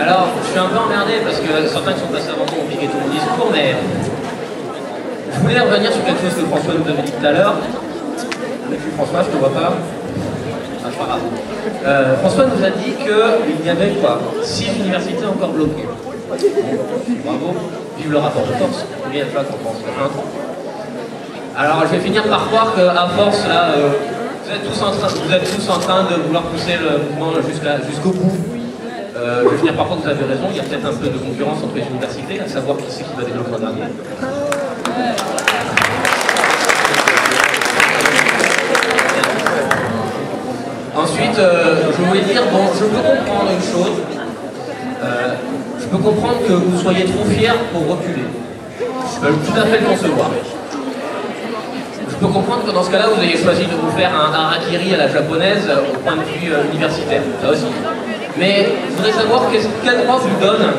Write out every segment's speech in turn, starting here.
Alors, je suis un peu emmerdé parce que certains qui sont passés avant moi ont piqué tout mon discours, mais je voulais revenir sur quelque chose que François nous avait dit tout à l'heure. François, je te vois pas. Ah, c'est pas grave. François nous a dit qu'il y avait quoi 6 universités encore bloquées. Bravo, vive le rapport de force. Combien de fois qu'on pense Alors, je vais finir par croire qu'à force, là, vous êtes tous en train de vouloir pousser le mouvement jusqu'au bout. Je vais finir par croire que vous avez raison, il y a peut-être un peu de concurrence entre les universités, à savoir qui c'est qui va développer en dernier. Ensuite, je voulais dire, bon, je peux comprendre une chose. Je peux comprendre que vous soyez trop fiers pour reculer. Je peux tout à fait le concevoir. Je peux comprendre que dans ce cas-là, vous ayez choisi de vous faire un harakiri à la japonaise au point de vue universitaire. Ça aussi. Mais je voudrais savoir quel droit vous donne,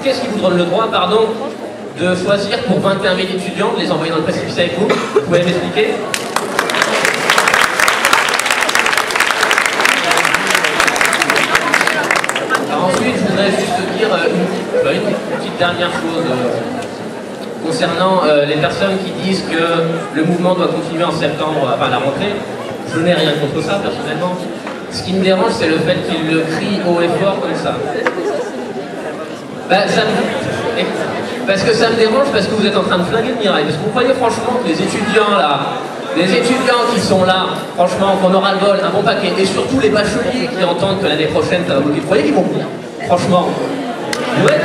qu'est-ce qui vous donne le droit, pardon, de choisir pour 21 000 étudiants de les envoyer dans le précipice avec vous. Vous pouvez m'expliquer? Ensuite, je voudrais juste dire une petite dernière chose concernant les personnes qui disent que le mouvement doit continuer en septembre à la rentrée. Je n'ai rien contre ça, personnellement. Ce qui me dérange, c'est le fait qu'ils le crient haut et fort comme ça. Parce que ça me dérange, parce que vous êtes en train de flinguer le mirail. Parce que vous croyez franchement que les étudiants là, les étudiants qui sont là, franchement, qu'on aura le bol, un bon paquet, et surtout les bacheliers qui entendent que l'année prochaine ça va bloquer, vous croyez qu'ils vont venir? Franchement. Ouais.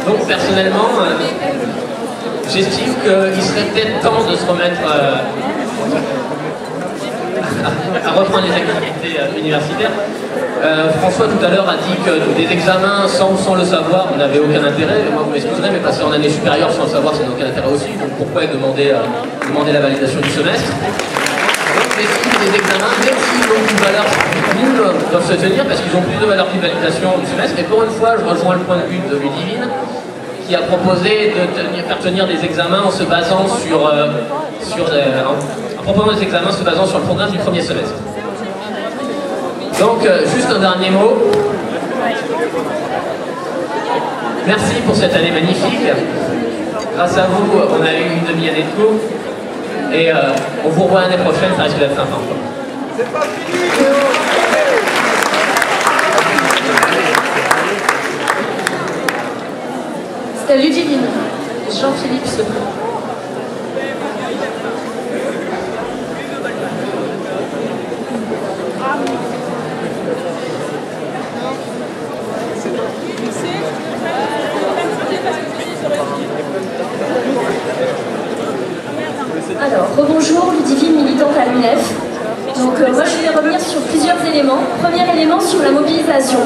Donc personnellement, j'estime qu'il serait peut-être temps de se remettre à reprendre les activités universitaires. François tout à l'heure a dit que des examens sans le savoir, on n'avait aucun intérêt. Moi, vous m'excuserez, mais passer en année supérieure sans le savoir, ça n'a aucun intérêt aussi. Donc pourquoi demander la validation du semestre? Donc des examens, même s'ils ont une valeur nulle, doivent se tenir parce qu'ils ont plus de valeur qu'une validation du semestre. Et pour une fois, je rejoins le point de vue de Ludivine, qui a proposé de faire tenir des examens en se basant en proposant des examens se basant sur le programme du premier semestre. Donc, juste un dernier mot. Merci pour cette année magnifique. Grâce à vous, on a eu une demi-année de cours. Et on vous revoit l'année prochaine, ça risque d'être sympa. C'est pas fini. C'était Ludivine. Jean-Philippe Sebrun. Alors, rebonjour, Ludivine, militante à l'UNEF. Donc moi je vais revenir sur plusieurs éléments. Premier élément sur la mobilisation.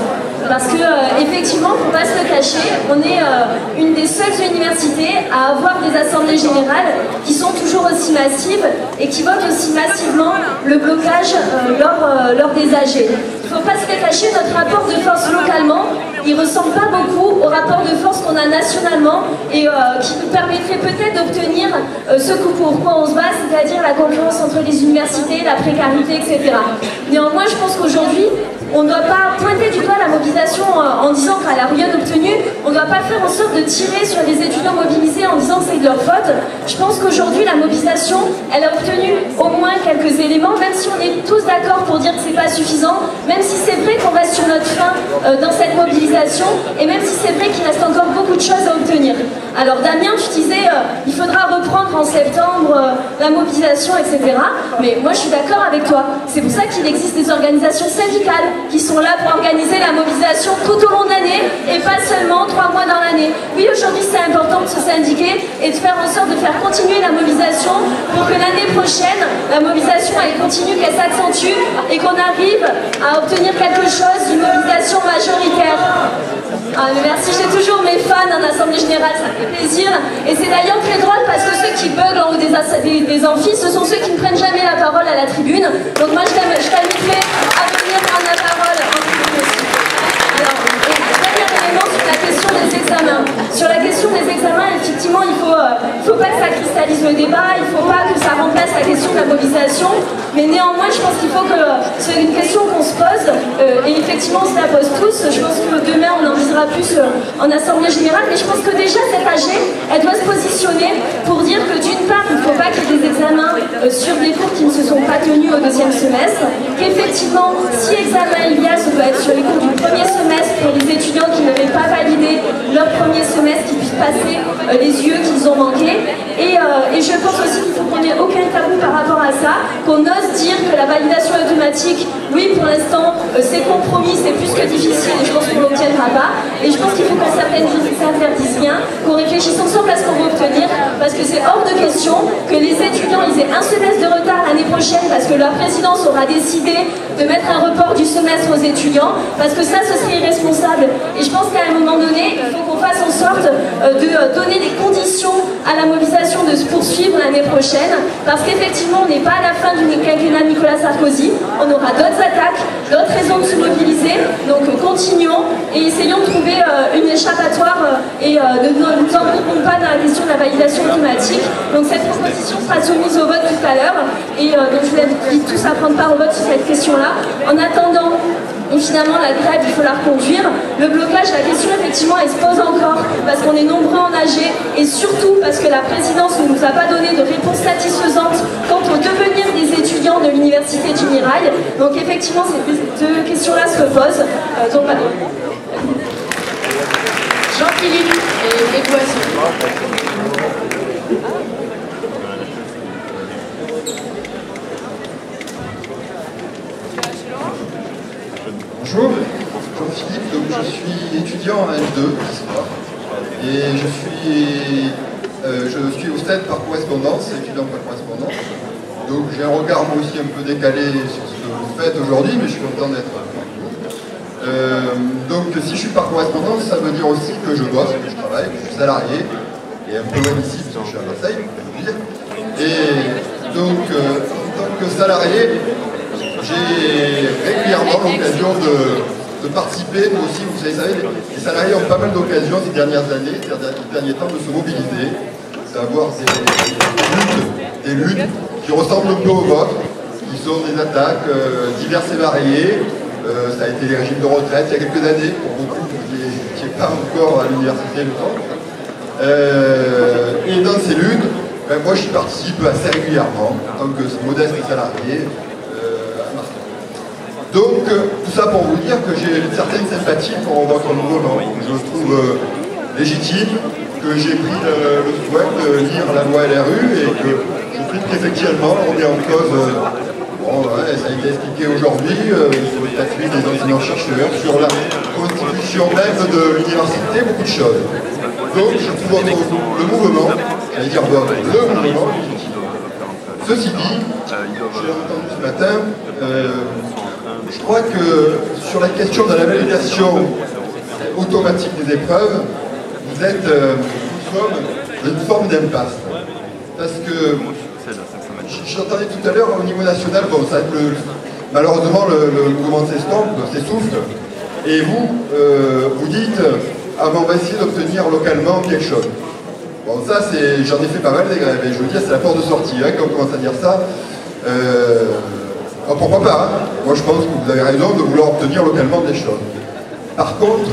Parce que effectivement, pour ne pas se le cacher, on est une des seules universités à avoir des assemblées générales qui sont toujours aussi massives et qui votent aussi massivement le blocage lors des AG. Il ne faut pas se le cacher, notre rapport de force localement, il ne ressemble pas beaucoup au rapport de force qu'on a nationalement et qui nous permettrait peut-être d'obtenir ce pourquoi on se bat, c'est-à-dire la concurrence entre les universités, la précarité, etc. Néanmoins, je pense qu'aujourd'hui, on ne doit pas pointer du doigt la mobilisation en disant qu'elle n'a rien obtenu. On ne doit pas faire en sorte de tirer sur les étudiants mobilisés en disant que c'est de leur faute. Je pense qu'aujourd'hui, la mobilisation, elle a obtenu au moins quelques éléments, même si on est tous d'accord pour dire que c'est pas suffisant, même si c'est vrai qu'on reste sur notre faim dans cette mobilisation, et même si c'est vrai qu'il reste encore beaucoup de choses à obtenir. Alors Damien, tu disais, il faudra reprendre en septembre la mobilisation, etc. Mais moi, je suis d'accord avec toi. C'est pour ça qu'il existe des organisations syndicales qui sont là pour organiser la mobilisation tout au long de l'année et pas seulement 3 mois dans l'année. Oui, aujourd'hui c'est important de se syndiquer et de faire en sorte de faire continuer la mobilisation pour que l'année prochaine, la mobilisation elle continue, qu'elle s'accentue et qu'on arrive à obtenir quelque chose d'une mobilisation majoritaire. Ah, mais merci, j'ai toujours mes fans en Assemblée Générale, ça fait plaisir. Et c'est d'ailleurs très drôle parce que ceux qui buglent en haut des amphis, ce sont ceux qui ne prennent jamais la parole à la tribune. Donc moi je t'inviterai à venir prendre la parole en tribune aussi. Alors, dernier élément sur la question des examens. Sur la question des examens, effectivement, il ne faut pas que ça cristallise le débat, il ne faut pas que ça remplace la question de la mobilisation. Mais néanmoins, je pense qu'il faut que c'est une question qu'on se pose, et effectivement on se la pose tous. Je pense que demain on en disera plus en assemblée générale, mais je pense que déjà cette AG, elle doit se positionner pour dire que d'une part, il ne faut pas qu'il y ait des examens sur des cours qui ne se sont pas tenus au deuxième semestre, qu'effectivement, si examen il y a, ça doit être sur les cours du premier semestre pour les étudiants qui n'avaient pas validé leur premier semestre, qui puissent passer les yeux qu'ils ont manqués. Et je pense aussi qu'il faut qu'on n'ait aucun tabou par rapport à ça, qu'on ose dire que la validation automatique, oui, pour l'instant, c'est compromis, c'est plus que difficile, et je pense qu'on ne l'obtiendra pas. Et je pense qu'il faut qu'on s'interdise rien, qu'on réfléchisse ensemble à ce qu'on veut obtenir, parce que c'est hors de question que les étudiants ils aient un semestre de retard l'année prochaine, parce que leur présidence aura décidé de mettre un report du semestre aux étudiants, parce que ça, ce serait irresponsable. Et je pense qu'à un moment donné, il faut qu'on fasse en sorte de donner des conditions à la mobilisation de se poursuivre l'année prochaine, parce qu'effectivement, on n'est pas à la fin du quinquennat de Nicolas Sarkozy, on aura d'autres attaques, d'autres raisons de se mobiliser, donc continuons et essayons de trouver une échappatoire et ne nous embourbons pas dans la question de la validation automatique. Donc cette proposition sera soumise au vote tout à l'heure, et donc je vous invite tous à prendre part au vote sur cette question-là. En attendant, évidemment, la grève, il faut la reconduire. Le blocage, la question, effectivement, elle se pose encore parce qu'on est nombreux en AG et surtout parce que la présidence ne nous a pas donné de réponse satisfaisante quant au devenir des étudiants de l'université du Mirail. Donc, effectivement, ces deux questions-là se posent. Donc, voilà. Jean-Philippe et Boissy. Bonjour, Jean-Philippe, donc je suis étudiant en L2 d'histoire et je suis au stade par correspondance, étudiant par correspondance. Donc j'ai un regard moi aussi un peu décalé sur ce que vous faites aujourd'hui, mais je suis content d'être là. Donc si je suis par correspondance, ça veut dire aussi que je bosse, que je travaille, que je suis salarié, et un peu loin ici parce que je suis à Marseille, on peut le dire. Et donc en tant que salarié, j'ai régulièrement l'occasion de participer, nous aussi, vous savez, les salariés ont pas mal d'occasions ces dernières années, ces derniers temps, de se mobiliser, d'avoir des luttes qui ressemblent un peu aux vôtres, qui sont des attaques diverses et variées. Ça a été les régimes de retraite il y a quelques années, pour beaucoup qui n'est pas encore à l'université le temps. Et dans ces luttes, ben, moi j'y participe assez régulièrement, en tant que modeste salarié. Donc, tout ça pour vous dire que j'ai une certaine sympathie pour votre mouvement, que je trouve légitime, que j'ai pris le souhait de lire la loi LRU et que je trouve qu'effectivement on est en cause, bon, ouais, ça a été expliqué aujourd'hui, sur le statut des enseignants-chercheurs, sur la constitution même de l'université, beaucoup de choses. Donc, je trouve le mouvement, j'allais dire le mouvement, ceci dit, j'ai entendu ce matin, je crois que sur la question de la validation automatique des épreuves, vous êtes dans une forme d'impasse. Parce que j'entendais tout à l'heure au niveau national, bon, ça, malheureusement le mouvement s'essouffle, et vous dites ah ben on va essayer d'obtenir localement quelque chose. Bon ça j'en ai fait pas mal des grèves, et je veux dire c'est la porte de sortie, hein, quand on commence à dire ça. Oh, pourquoi pas, hein. Moi je pense que vous avez raison de vouloir obtenir localement des choses. Par contre,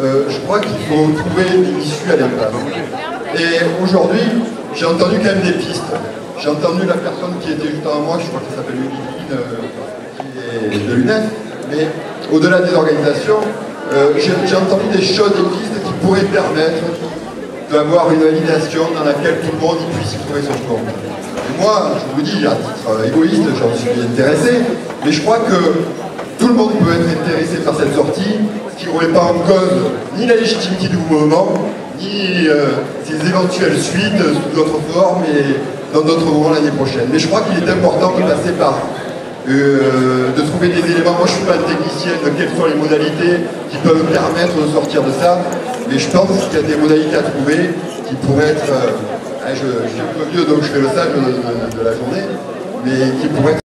je crois qu'il faut trouver une issue à l'impasse. Et aujourd'hui, j'ai entendu quand même des pistes. J'ai entendu la personne qui était juste avant moi, je crois qu'elle s'appelle Ludivine, qui est de l'UNEF, mais au-delà des organisations, j'ai entendu des choses, des pistes qui pourraient permettre d'avoir une validation dans laquelle tout le monde puisse y trouver son compte. Et moi, je vous dis, à titre égoïste, j'en suis intéressé, mais je crois que tout le monde peut être intéressé par cette sortie, ce qui ne remet pas en cause ni la légitimité du mouvement, ni ses éventuelles suites sous d'autres formes et dans d'autres moments l'année prochaine. Mais je crois qu'il est important de passer par, de trouver des éléments. Moi je ne suis pas un technicien de quelles sont les modalités qui peuvent permettre de sortir de ça, mais je pense qu'il y a des modalités à trouver qui pourraient être, je suis un peu vieux donc je fais le sage de la journée, mais qui pourraient être